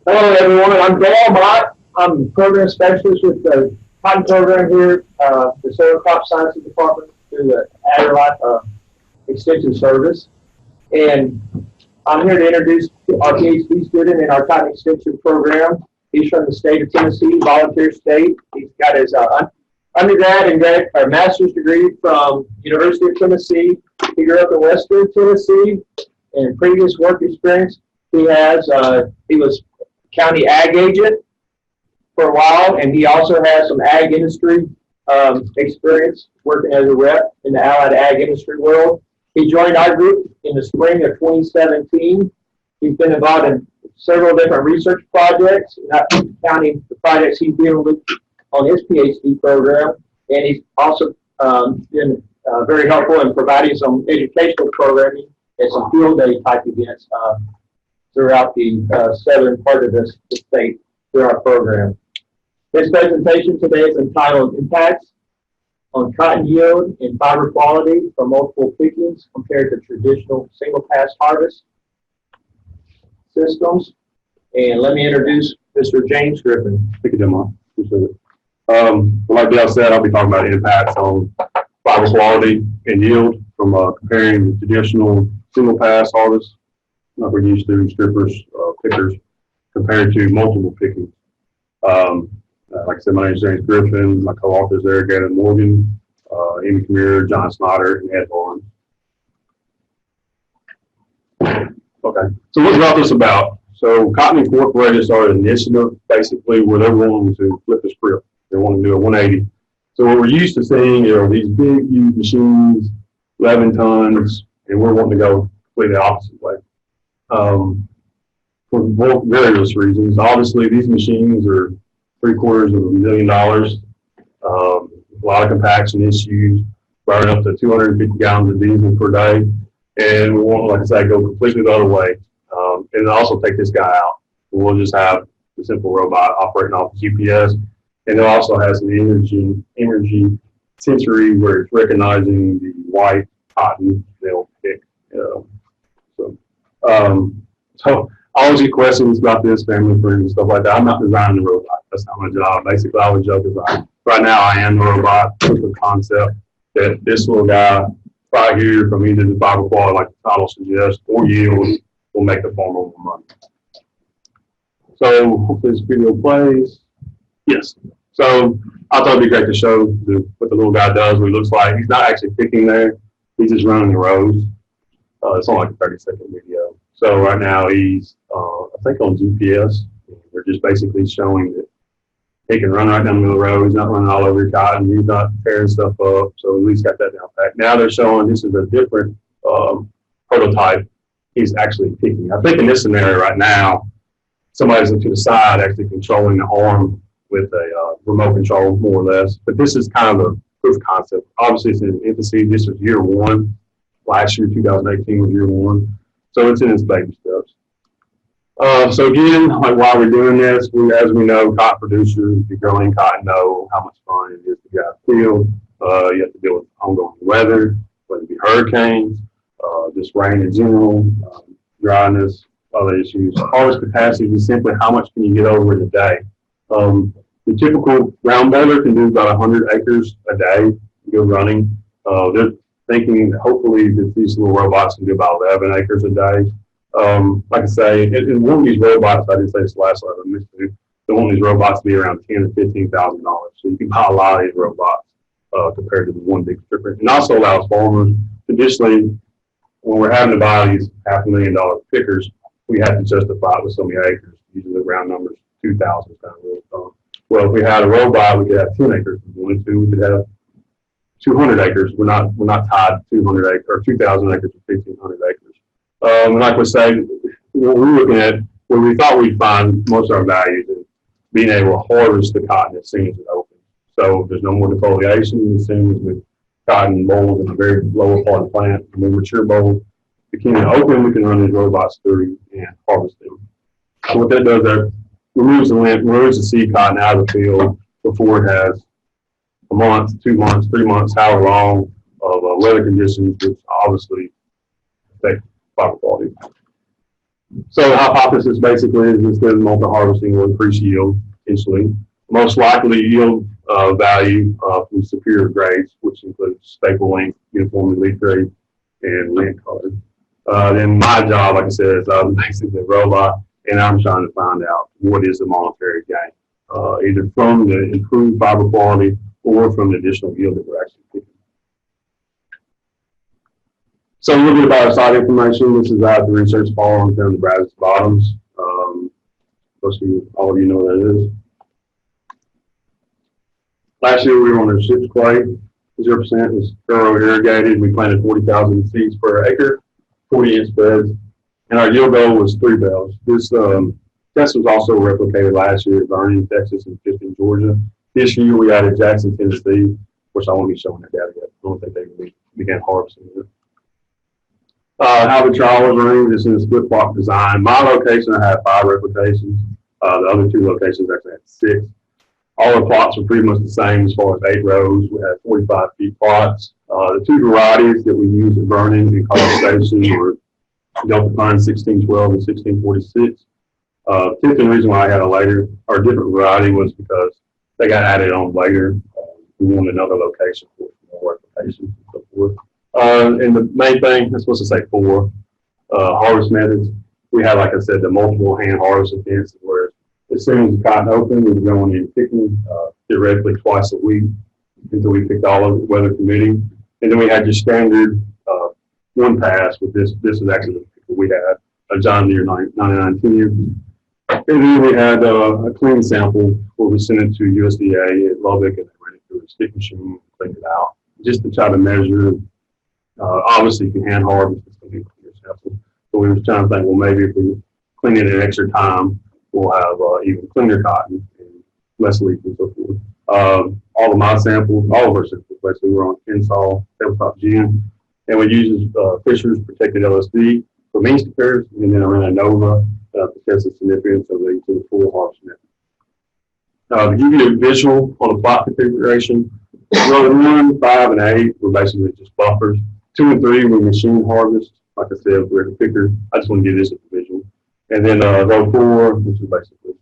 Hello, everyone. I'm Dale Mott. I'm program specialist with the cotton program here, the Soil Crop Sciences Department through the AgriLife Extension Service. And I'm here to introduce our PhD student in our cotton extension program. He's from the state of Tennessee, volunteer state. He's got his undergrad and master's degree from University of Tennessee. He grew up in Western Tennessee, and previous work experience he was county ag agent for a while, and he also has some ag industry experience working as a rep in the allied ag industry world. He joined our group in the spring of 2017. He's been involved in several different research projects, not counting the projects he's dealing with on his PhD program, and he's also been very helpful in providing some educational programming and some field day type events throughout the southern part of the state through our program. This presentation today is entitled Impacts on Cotton Yield and Fiber Quality from Multiple Pickings Compared to Traditional Single Pass Harvest Systems. And let me introduce Mr. James Griffin. Thank you, Demar. Appreciate it. Like Dale said, I'll be talking about impacts on fiber quality and yield from comparing traditional single pass harvest like we're used to, strippers, pickers, compared to multiple pickings. Like I said, my name is James Griffin. My co-authors there, Gavin Morgan, Amy Camire, John Snyder, and Ed Barnes. Okay, so what brought this about? So Cotton Incorporated started an initiative basically where they're wanting to flip the script. They want to do a 180. So what we're used to seeing are these big, huge machines, 11 tons, and we're wanting to go completely the opposite way. For various reasons. Obviously, these machines are $750,000. A lot of compaction issues, burning up to 250 gallons of diesel per day. And we want, like I said, go completely the other way. And also take this guy out. We'll just have the simple robot operating off GPS. And it also has an energy sensory where it's recognizing the white cotton they'll pick. So I always get questions about this, family, friends, and stuff like that. I'm not designing the robot. That's not my job. Basically, I would joke about right now I am the robot with the concept that this little guy right here from either the fiber quality, like the title suggests, or yield will make the farmer more money. So hopefully this video plays. Yes. So I thought it'd be great to show what the little guy does, what he looks like. He's not actually picking there. He's just running the rows. It's only like a 30-second video. So right now he's, I think on GPS. We're just basically showing that he can run right down the middle of the road. He's not running all over your cotton. He's not tearing stuff up. So at least got that down pat. Now they're showing this is a different prototype. He's actually picking. I think in this scenario right now, somebody's to the side actually controlling the arm with a remote control, more or less. But this is kind of a proof of concept. Obviously, it's in infancy. This was year one. Last year, 2018, was year one. So it's in its baby steps. So again, like while we're doing this, as we know, cotton producers, if you grow in cotton, know how much fun it is to get out of the field. You have to deal with ongoing weather, whether it be hurricanes, just rain in general, dryness, other issues. Harvest capacity is simply how much can you get over in a day. The typical ground baler can do about 100 acres a day, go running. They're thinking that hopefully that these little robots can do about 11 acres a day. Like I say, in one of these robots, I didn't say this last slide, I missed it. They want these robots to be around $10,000 to $15,000. So you can buy a lot of these robots compared to the one big stripper. And also allows farmers, traditionally, when we're having to buy these $500,000 pickers, we have to justify it with so many acres. Usually round numbers, 2,000 is kind of really fun. Well, if we had a robot, we could have 10 acres. If we wanted to, we could have 200 acres. We're not tied to 200 acres or 2,000 acres or 1,500 acres. And like we say, what we're looking at, where we thought we'd find most of our values is being able to harvest the cotton as soon as it opens. So there's no more defoliation as soon as the cotton bolls in the very lower part of the plant, the more mature bolls. If it can open, we can run these robots through and harvest them. So what that does, that removes the lint, removes the seed cotton out of the field before it has a month, 2 months, 3 months, however long of weather conditions, which obviously affect fiber quality. So the hypothesis basically is instead of multi-harvesting will increase yield potentially. Most likely yield value from superior grades, which includes staple length, uniform leaf grade, and lint color. Then my job, like I said, is I'm basically a robot, and I'm trying to find out what is the monetary gain, either from the improved fiber quality or from the additional yield that we're actually picking. So a little bit about our site information. This is out the research farm down the Brazos Bottoms. Most of you, all of you know what that is. Last year we were on a ship's clay. 0% was thorough irrigated. We planted 40,000 seeds per acre, 40-inch beds, and our yield goal was 3 bales. This test was also replicated last year at Vernon, Texas, and 15, Georgia. This year we added Jackson, Tennessee. Of course, I won't be showing that data yet. I don't think they began harvesting it. How the trial was arranged is in a split block design. My location, I had 5 replications. The other 2 locations actually had 6. All the plots were pretty much the same as far as 8 rows. We had 45 feet plots. The 2 varieties that we used at Vernon and College Station were Delta Pine 1612 and 1646. Fifth and reason why I had a later or a different variety was because they got added on later. We wanted another location for more replications and so forth. And the main thing, I'm supposed to say 4 harvest methods. We had, like I said, the multiple hand harvest events where as soon as the cotton opened, we were going in picking theoretically twice a week until we picked all of it, weather permitting. And then we had just standard one pass with this. This is actually the picker we had, a John Deere 9910. And then we had a clean sample where we sent it to USDA at Lubbock and they ran it through a stick machine and cleaned it out just to try to measure. Obviously, you can hand harvest, it's going to be a clear sample. So we were trying to think, well, maybe if we clean it an extra time, we'll have even cleaner cotton and less leaf and so forth. All of my samples, all of our samples, basically, were on Insol, tabletop gin, and we used Fisher's protected LSD for mean compares, and then I ran a NOVA to test the significance of the full harvest method. To give you a visual on the plot configuration, row 1, 5, and 8 were basically just buffers. 2 and 3 were machine harvest. Like I said, we're the picker. I just want to give this a visual. And then row 4, which is basically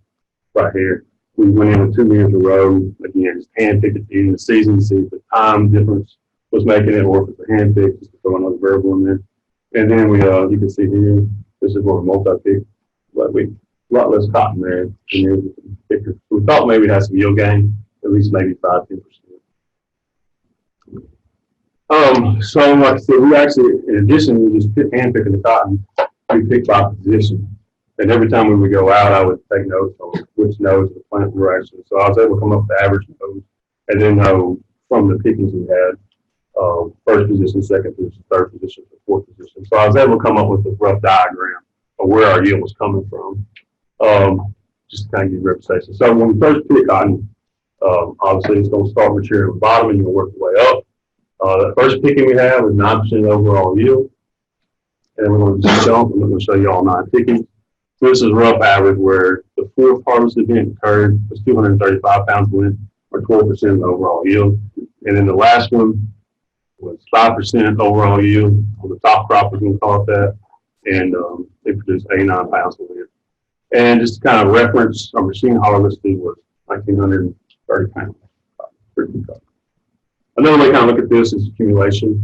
right here, we went in with 2 meters a row. Again, just hand picked at the end of the season to see if the time difference was making it or if it's a hand pick, just to throw another variable in there. And then we, you can see here, this is where we multi-pick, but we a lot less cotton there than there with the picker. So we thought maybe it had some yield gain, at least maybe 5-10%. So like I said, we actually, in addition to just hand picking the cotton, we picked by position. And every time we would go out, I would take notes on which nodes of the plant were actually. So I was able to come up with the average nodes and then know from the pickings we had, first position, second position, third position, fourth position. So I was able to come up with a rough diagram of where our yield was coming from, just to kind of give you representation. So when we first pick cotton, obviously it's going to start maturing at the bottom and you're going to work your way up. The first picking we have is 9% overall yield. And we're going to just jump, and I'm going to show you all 9 pickings. So this is rough average where the 4th harvest event occurred was 235 pounds of lint, or 12% of the overall yield. And then the last one was 5% overall yield on the top crop, we're going to call it that. And it produced 89 pounds of lint. And just to kind of reference, our machine harvested was 1,930 pounds. Another way to kind of look at this is accumulation.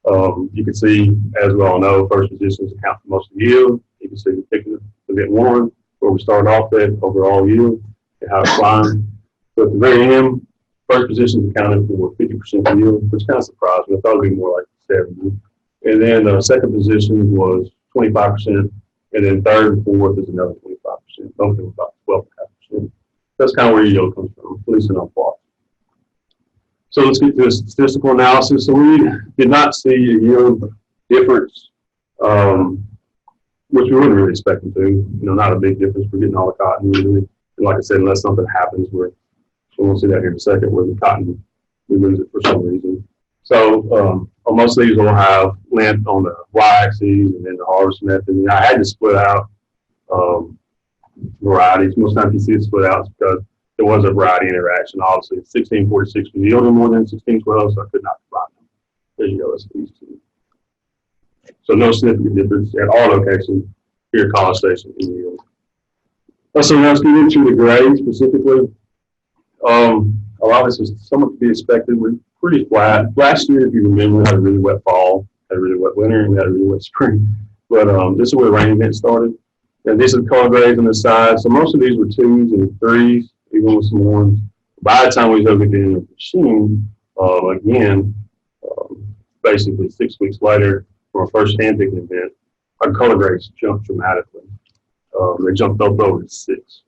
You can see, as we all know, first positions account for most of the yield. You can see the picking event 1, where we started off at overall yield and how it climbed. So at the very end, first positions accounted for 50% of yield, which kind of surprised me. I thought it would be more like 70. And then the second position was 25%, and then third and fourth is another 25%. Both of them about 12.5%. That's kind of where your yield comes from, at least in our plot. So let's get to the statistical analysis. So we did not see a yield difference, which we wouldn't really expect them to. You know, not a big difference. We're getting all the cotton usually. And like I said, unless something happens where, we'll see that here in a second, where the cotton, we lose it for some reason. So on most of these we'll have lint on the y-axis and then the harvest method. And I had to split out varieties. Most times you see it split out because there was a variety interaction. Obviously, 1646 was yielding more than 1612, so I could not combine them. There you go, that's these 2. So no significant difference at all locations. here at College Station in New York. So let's get into the grades specifically. A lot of this is somewhat to be expected. We're pretty flat. Last year, if you remember, we had a really wet fall, had a really wet winter, and we had a really wet spring. But this is where the rain event started. And these are the color grades on the side. So most of these were 2s and 3s, even with some 1s. By the time we hooked it in the machine, again, basically 6 weeks later, from our first hand picking event, our color grades jumped dramatically. They jumped up over to 6.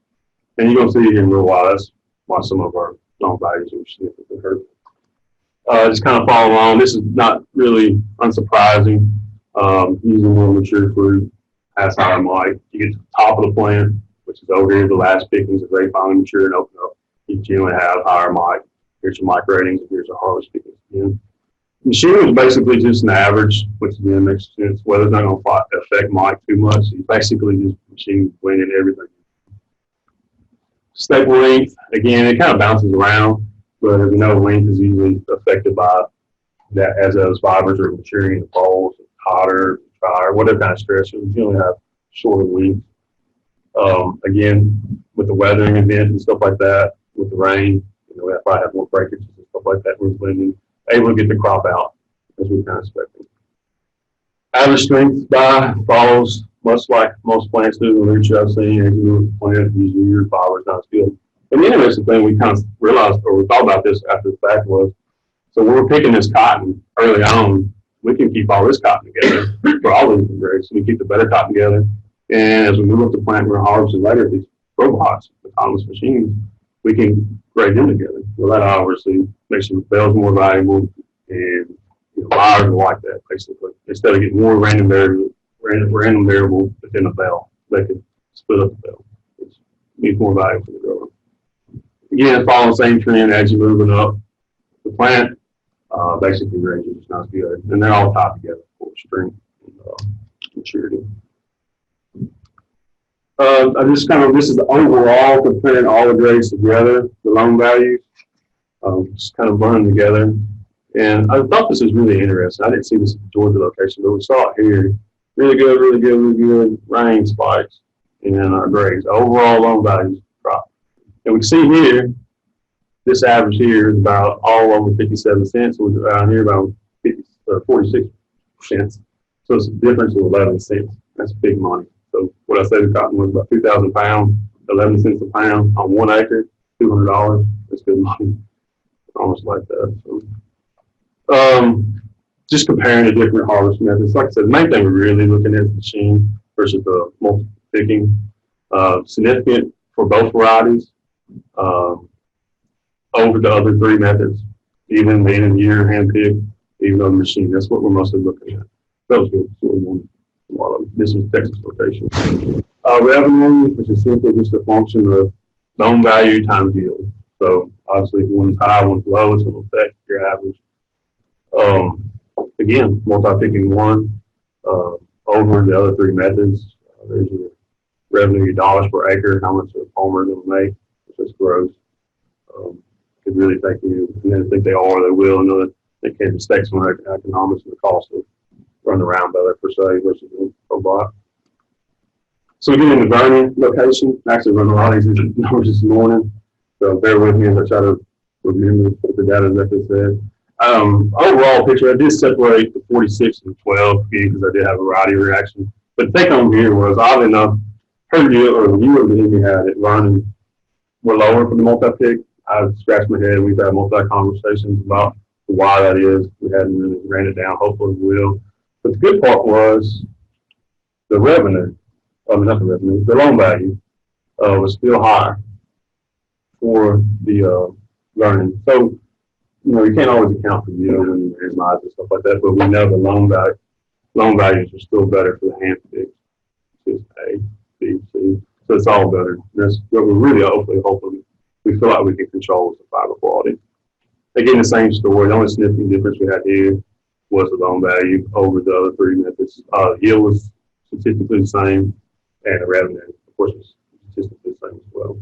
And you're going to see here in a little while, that's why some of our long values are significantly hurt. Just kind of follow along. This is not really unsurprising. Using more mature fruit has higher mic. You get to the top of the plant, which is over here, the last pickings, if they finally mature and open up, you generally have higher mic. Here's your mic ratings, and here's your harvest pickings again. Machine is basically just an average, which again makes sense. Weather's not going to affect mic too much. So you basically just machine blending everything. Staple length, again, it kind of bounces around, but as you know, length is usually affected by that as those fibers are maturing in the poles, hotter, drier, whatever kind of stress. You generally have shorter length. Again, with the weathering events and stuff like that, with the rain, we probably have more breakages and stuff like that. We're blending, able to get the crop out as we kind of expected. Average strength by follows much like most plants do in the literature I've seen. As you move the plant, usually your fiber is not as good. And the interesting thing we kind of realized, or we thought about this after the fact, was so when we're picking this cotton early on, we can keep all this cotton together for all the different grades. So we keep the better cotton together. And as we move up the plant, we're harvesting later these robots, autonomous machines, we can grade them together. Well, that obviously makes the bales more valuable, and buyers will like that basically. Instead of getting more random variable within a bale, they can split up the bale. It needs more value for the grower. Again, follow the same trend as you're moving up the plant. Basically, range is not as good, and they're all tied together for strength and maturity. This is the overall comparing all the grades together, the loan values, just kind of running together. And I thought this was really interesting. I didn't see this at the Georgia location, but we saw it here. Really good, really good, really good rain spikes in our grades. Overall loan values drop. And we can see here, this average here is about all over 57 cents. So we're around here about 46 cents. So it's a difference of 11 cents. That's big money. So what I said the cotton was about 2,000 pounds, 11 cents a pound on 1 acre, $200. That's good money. Almost like that. So, just comparing the different harvest methods. Like I said, the main thing we're really looking at is the machine versus the multiple picking. Significant for both varieties over the other 3 methods, even being in year hand pick, even on the machine. That's what we're mostly looking at. That was good. So this is Texas location. Revenue, which is simply just a function of loan value times yield. So obviously, if one's high, one's low, it's going to affect your average. Again, multi-picking one over the other 3 methods. There's your revenue, your dollars per acre, how much a farmer is going to make, which is gross. Could really take you, and then think they will, and know that they can't mistake some economics and the cost of running around better per se versus a robot. So we get in the Vernon location. Actually, run a lot of these numbers this morning, so bear with me as I try to remember what the data exactly said. Overall picture, I did separate the 46 and 12 again because I did have a variety of reactions. But the take home here was, oddly enough, her yield or the yield that we had at Vernon were lower for the multi-pick. I scratched my head. We've had multi-conversations about why that is. We hadn't really ran it down. Hopefully we will. But the good part was the revenue. Not the revenue. The loan value was still higher for the Vernon. So, you can't always account for yield when you randomize and stuff like that, but we know the loan values are still better for the hand picks. Just A, B, C. So it's all better. That's what we're really hoping we feel like we can control is the fiber quality. Again, the same story. The only significant difference we had here was the loan value over the other 3 methods. Yield was statistically the same, and the revenue, of course, was statistically the same as well.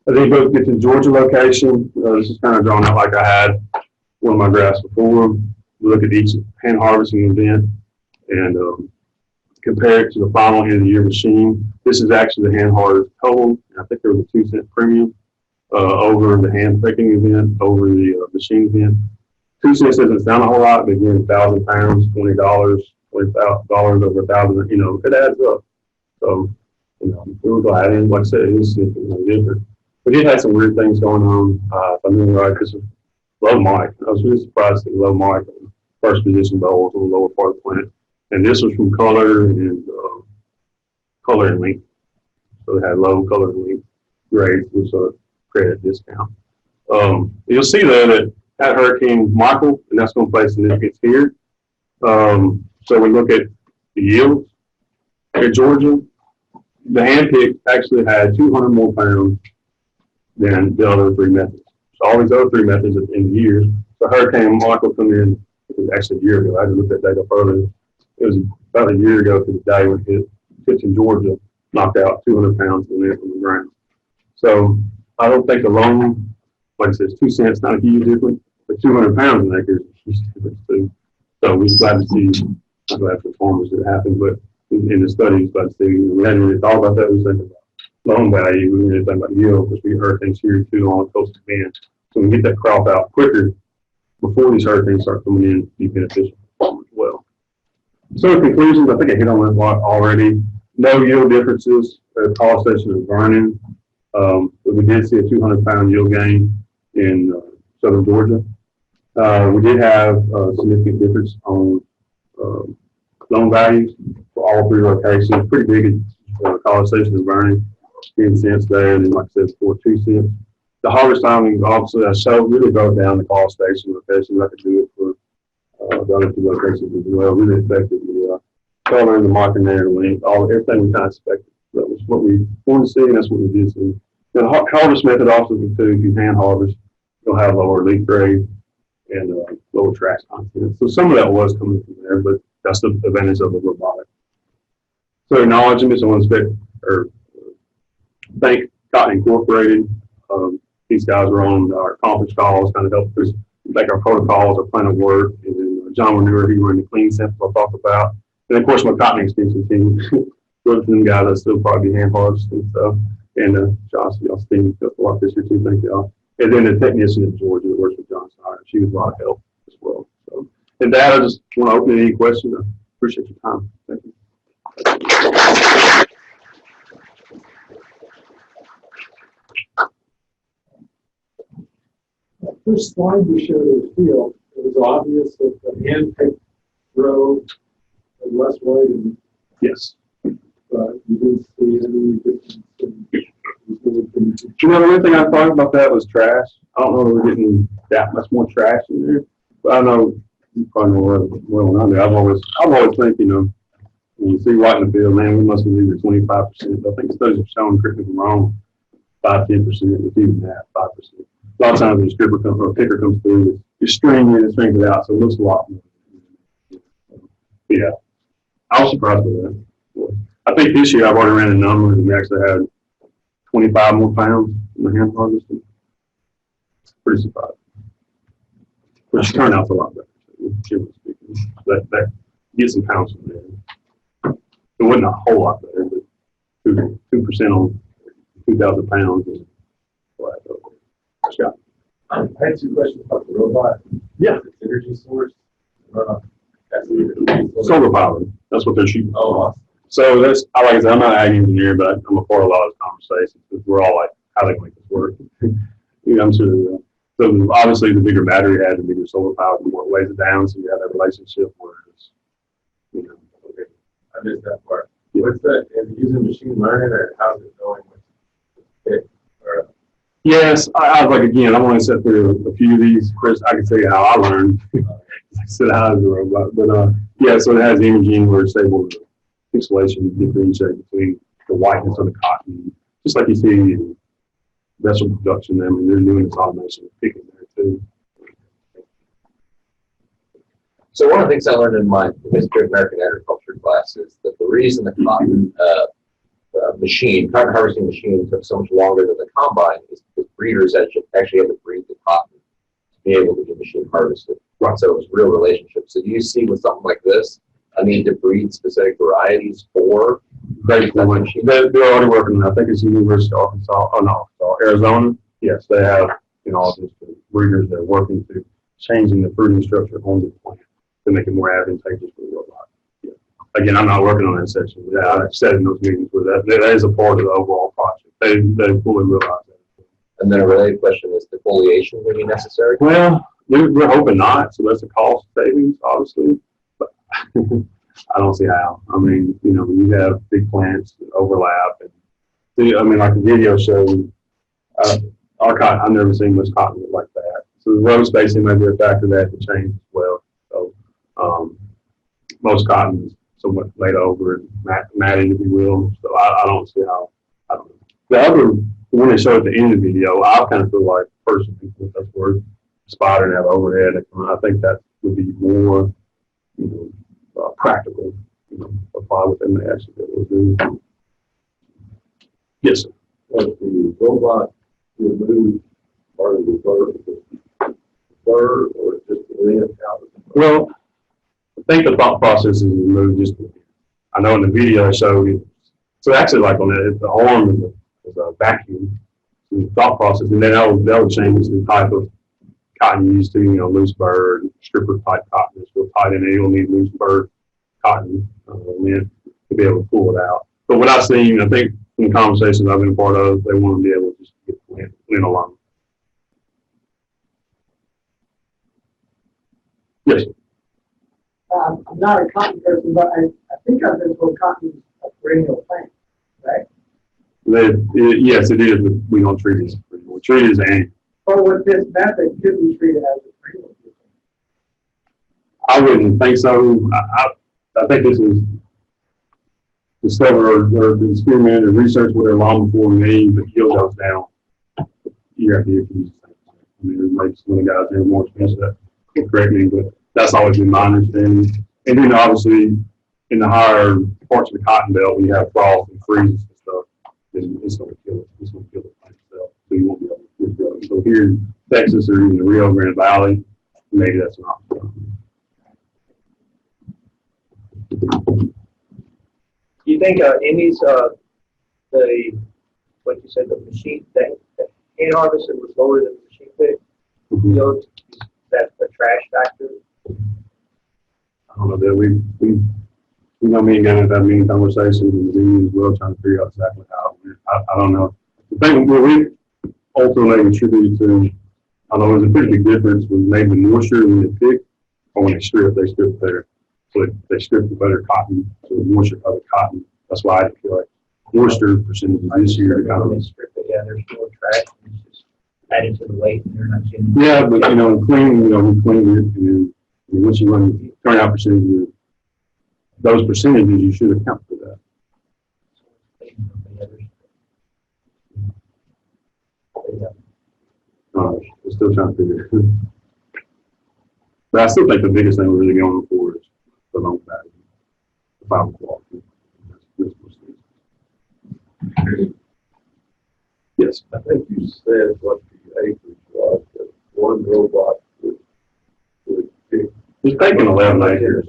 I think both get to the Georgia location. This is kind of drawn out like I had one of my graphs before. We look at each hand harvesting event, and compare it to the final end of the year machine. This is actually the hand harvest total. I think there was a 2-cent premium over the hand picking event, over the machine event. 2 cents doesn't sound a whole lot, but again, 1,000 pounds, $20, $20,000 over 1,000, it adds up. So, we were glad, and like I said, it was different. We did have some weird things going on. If I remember right, because of low mic. I was really surprised to see low mic on first position bowls on the lower part of the plant. And this was from color and length. So they had low color and length grades, which created a discount. You'll see though that Hurricane Michael, and that's going to play significance here. So we look at the yields at Georgia. The hand pick actually had 200 more pounds than the other 3 methods. So all these other 3 methods at the end of the year. So Hurricane Michael come in, it was actually a year ago. I had to look that data further. It was about a year ago to the day when it hit in Georgia, knocked out 200 pounds from the ground. So I don't think alone, like I said, 2 cents, not a huge difference, but 200 pounds an acre is a huge difference too. So we're glad to see, I'm glad for farmers that happened, but in the study, we're glad to see, we hadn't really thought about that. We were thinking about loan value, we didn't really think about yield, because we heard things here too on the coast of Bend. So we get that crop out quicker before these hurricanes start coming in, be beneficial for farmers as well. So in conclusions, I think I hit on that already. No yield differences at the power station in Vernon. But we did see a 200-pound yield gain in southern Georgia. We did have a significant difference on loan values for all 3 locations. Pretty big at College Station in Vernon, 10 cents there, and then like I said, 2 cents. The harvest timing, obviously, I showed really broke down the College Station locations. I could do it for the other 2 locations as well. Really affected the color and the marking there, the length, everything we kind of expected. That was what we wanted to see, and that's what we did see. The harvest method also, too, if you hand harvest, you'll have lower leaf grade and lower trash content. So some of that was coming from there, but that's the advantage of the robotic. So acknowledgements, I want to thank Cotton Incorporated. These guys were on our conference calls, kind of helped us make our protocols, our plan of work, and then John Manure, he ran the clean sample I talked about. And of course, my cotton extension team, good for them guys that still probably hand harvesting stuff. And Josh, y'all's team helped a lot this year too, thank y'all. And then the technician in Georgia that works with John Snyder, she was a lot of help as well. So, and that, I just want to open any questions. I appreciate your time. Thank you. First slide you showed of the field, it was obvious that the hand-picked row had less weight, and Yes. you didn't see any difference in The only thing I thought about that was trash. I don't know if we're getting that much more trash in there, but I know you probably know well under. I've always think, when you see white in the field, man, we must be either 25%. I think studies have shown, correct me if I'm wrong, 5-10%, if even that, 5%. A lot of times when a stripper comes or a picker comes through, you string it and strings it out, so it looks a lot more. Yeah, I was surprised with that. I think this year I've already ran the numbers, and we actually had 25 more pounds in the hand harvesting. Pretty surprised. Which turnout's a lot better, generally speaking. That gets some pounds from there. It wasn't a whole lot better, but 2% on 2,000 pounds is what I thought. Scott. I had 2 questions about the robot. Yeah. Its energy source. Solar power. That's what they're shooting. Oh, awesome. So like I said, I'm not an ag engineer, but I'm a part of a lot of conversations because we're all like, how they make this work. I'm sure. So obviously, the bigger battery has, the bigger solar power, the more it weighs it down. So you have that relationship where it's, Okay, I missed that part. Yeah. What's that? Is it using machine learning, or how's it going with it? Yes, I was like, again, I've only sat through a few of these. Chris, I can tell you how I learned. I said, how is the robot? But yeah, so it has imaging where it's able to pixelation differentiate between the whiteness of the cotton, just like you see in vessel production. I mean, they're doing this automation of picking there too. So one of the things I learned in my history of American agriculture class is that the reason the cotton cotton harvesting machine took so much longer than the combine is because breeders actually had to breed the cotton to be able to get machine harvested. Right. So it was a real relationship. So do you see with something like this, I mean, to breed specific varieties for? Great point. They're already working. I think it's University of Arkansas. Oh no, Arizona. Yes, they have all these breeders that are working to changing the fruiting structure on the plant to make it more advantageous for the robot. Yeah. Again, I'm not working on that section. Yeah, I've said in those meetings where that is a part of the overall project. They fully realize that. And then a related question is defoliation going to be necessary? Well, we're hoping not. So that's a cost savings, obviously. But I don't see how. I mean, when you have big plants that overlap, and like the video showed, our cotton, I've never seen much cotton like that. So the row spacing may be a factor that can change as well. So most cotton is somewhat laid over and matted, if you will. So I don't see how. I don't know. The other, when they show at the end of the video, I kind of feel like personally, if that's worth spider and have overhead. I think that would be more, practical, apply what they may actually be able to do. Yes, sir. But the robot remove part of the fur or just the lint out? Well, I think the thought process is removed just. I know in the video I showed you. So actually, like on the arm is a vacuum. So the thought process, and then that would change the type of cotton you use to, loose bird, stripper type cotton is real tight in it. You'll need loose bird cotton lint to be able to pull it out. But what I've seen, I think in the conversations I've been a part of, they want to be able to just get lint alone. Yes. I'm not a cotton person, but I think I've been told cotton is a perennial plant, right? Yes, it is, but we don't treat it as perennial. We treat it as annual. But with this method, could we treat it as a perennial? I wouldn't think so. I think this is discovered or experimented or researched with it long before me, but yield goes down year after year. I mean, it makes some of the guys here more expensive. That correct me, but that's always been my understanding. And then obviously in the higher parts of the cotton belt, when you have frost and freezes and stuff, it's going to kill it. It's going to kill the plant itself. So you won't be able to grow it. So here in Texas or even the Rio Grande Valley, maybe that's an option. Do you think Emmy's, what you said, the machine, the hand harvester was lower than the machine pick? Mm-hmm. That's the trash factor? I don't know that we me and Gavin have had many conversations and Zoom as well, trying to figure out exactly how. I don't know. The thing where we ultimately attributed to, I don't know, there's a pretty big difference was maybe the moisture when they pick or when they strip better. So they strip the better cotton, so the moisture of the cotton. That's why I feel like moisture percentage this year kind of. Strip it, yeah, there's more trash. It's just added to the weight and they're not getting. Yeah, but cleaning, we clean it, and then once you run the turnout percentage, those percentages you should account for that. We're still trying to figure it out. But I still think the biggest thing we're really going for is the loan value, the fiber quality. Yes. I think you said what the acreage was, that one robot would pick. He's taking 11 acres.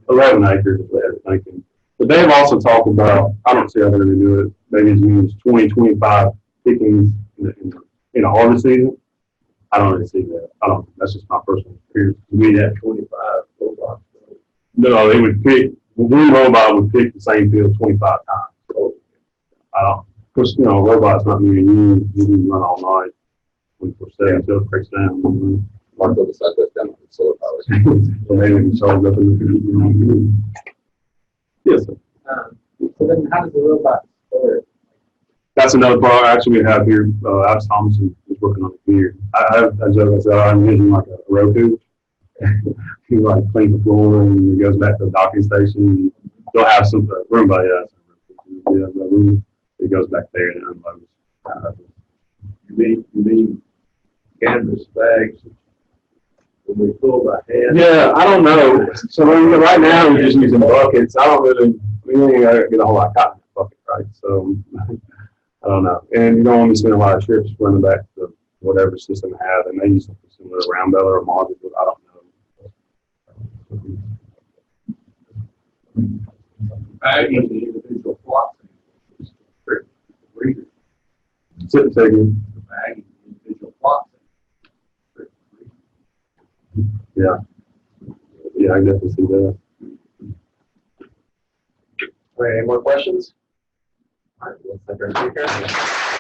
11 acres is what they're thinking. But they have also talked about, I don't see how they're going to do it, maybe as many as 20, 25 pickings in a harvest season. I don't really see that. That's just my personal experience. To me, that 25 robots. No, they would pick, one robot would pick the same field 25 times. So, because, a robot's not me and you can run all night 24/7 until it breaks down. Marco decided to down with solar power. So maybe we can solve up in the community. Yes, sir. So then how does the robot store it? That's another part actually we have here. Alex Thompson is working on it here. I envision like a Roku. He like cleans the floor and he goes back to the docking station. They'll have some room by it goes back there and unloads. You mean canvas bags when we pull by hand? Yeah, I don't know. So right now we're just using buckets. We ain't get a whole lot of cotton in the bucket, right? So I don't know. And you don't want to spend a lot of trips running back to whatever system they have. They may use something similar to round bellar or module, but I don't know. Bagging the individual plots. Breeder, Say again. the bagging the individual plots. Yeah. Yeah, I definitely see that. All right, any more questions? All right, let's take our speaker.